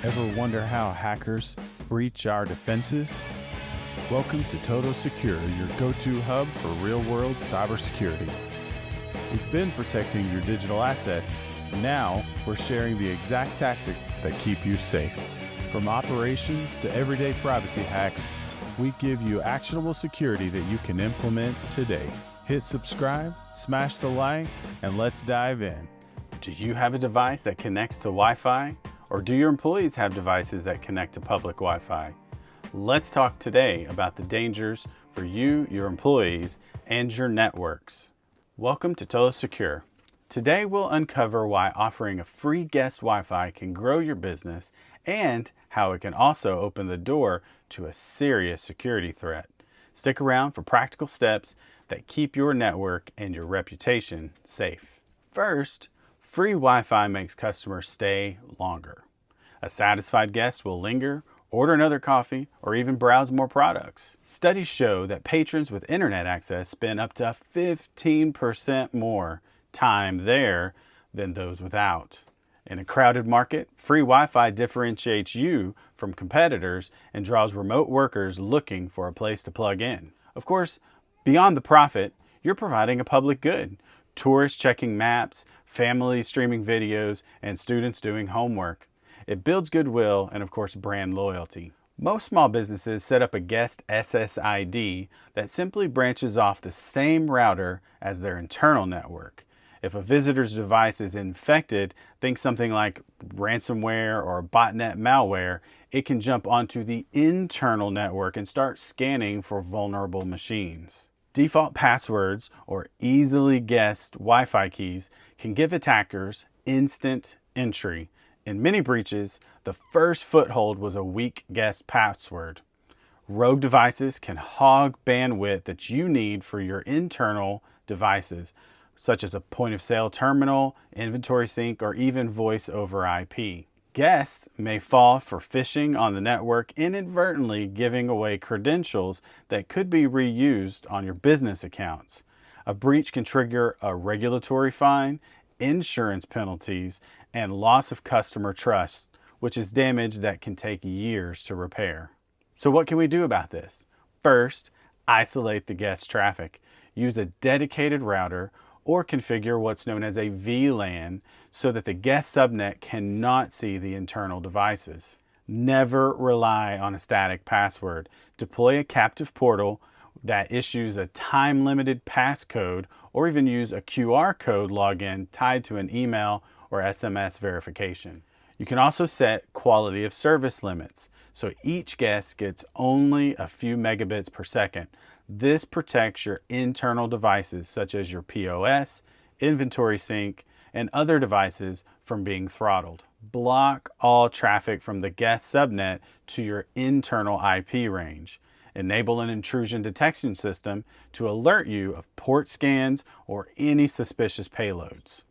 Ever wonder how hackers breach our defenses? Welcome to Total Secure, your go-to hub for real-world cybersecurity. We've been protecting your digital assets. Now we're sharing the exact tactics that keep you safe. From operations to everyday privacy hacks, we give you actionable security that you can implement today. Hit subscribe, smash the like, and let's dive in. Do you have a device that connects to Wi-Fi? Or do your employees have devices that connect to public Wi-Fi? Let's talk today about the dangers for you, your employees, and your networks. Welcome to Total Secure. Today we'll uncover why offering a free guest Wi-Fi can grow your business and how it can also open the door to a serious security threat. Stick around for practical steps that keep your network and your reputation safe. First, free Wi-Fi makes customers stay longer. A satisfied guest will linger, order another coffee, or even browse more products. Studies show that patrons with internet access spend up to 15% more time there than those without. In a crowded market, free Wi-Fi differentiates you from competitors and draws remote workers looking for a place to plug in. Of course, beyond the profit, you're providing a public good. Tourists checking maps, families streaming videos, and students doing homework. It builds goodwill and, of course, brand loyalty. Most small businesses set up a guest SSID that simply branches off the same router as their internal network. If a visitor's device is infected, think something like ransomware or botnet malware, it can jump onto the internal network and start scanning for vulnerable machines. Default passwords or easily guessed Wi-Fi keys can give attackers instant entry. In many breaches, the first foothold was a weak guessed password. Rogue devices can hog bandwidth that you need for your internal devices, such as a point-of-sale terminal, inventory sync, or even voice over IP. Guests may fall for phishing on the network, inadvertently giving away credentials that could be reused on your business accounts. A breach can trigger a regulatory fine, insurance penalties, and loss of customer trust, which is damage that can take years to repair. So what can we do about this? First, isolate the guest traffic. Use a dedicated router or configure what's known as a VLAN so that the guest subnet cannot see the internal devices. Never rely on a static password. Deploy a captive portal that issues a time-limited passcode or even use a QR code login tied to an email or SMS verification. You can also set quality of service limits, so each guest gets only a few megabits per second. This protects your internal devices such as your POS, inventory sync, and other devices from being throttled. Block all traffic from the guest subnet to your internal IP range. Enable an intrusion detection system to alert you of port scans or any suspicious payloads.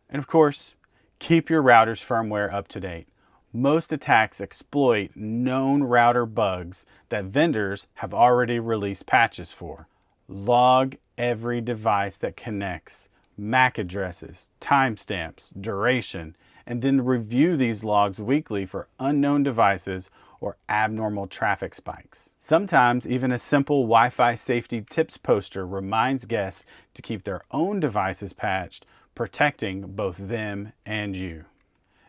And of course, keep your router's firmware up to date. Most attacks exploit known router bugs that vendors have already released patches for. Log every device that connects, MAC addresses, timestamps, duration, and then review these logs weekly for unknown devices or abnormal traffic spikes. Sometimes even a simple Wi-Fi safety tips poster reminds guests to keep their own devices patched, protecting both them and you.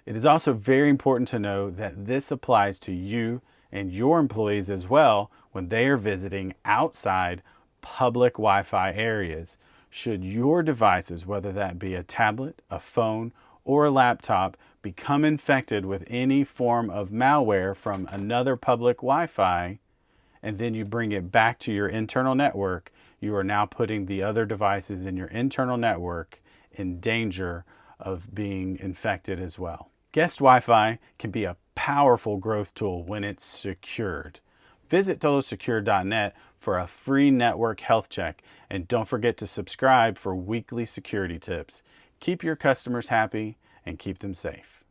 It is also very important to know that this applies to you and your employees as well when they are visiting outside public Wi-Fi areas. Should your devices, whether that be a tablet, a phone, or a laptop, become infected with any form of malware from another public Wi-Fi, and then you bring it back to your internal network, you are now putting the other devices in your internal network in danger of being infected as well. Guest Wi-Fi can be a powerful growth tool when it's secured. Visit totosecure.net for a free network health check, and don't forget to subscribe for weekly security tips. Keep your customers happy and keep them safe.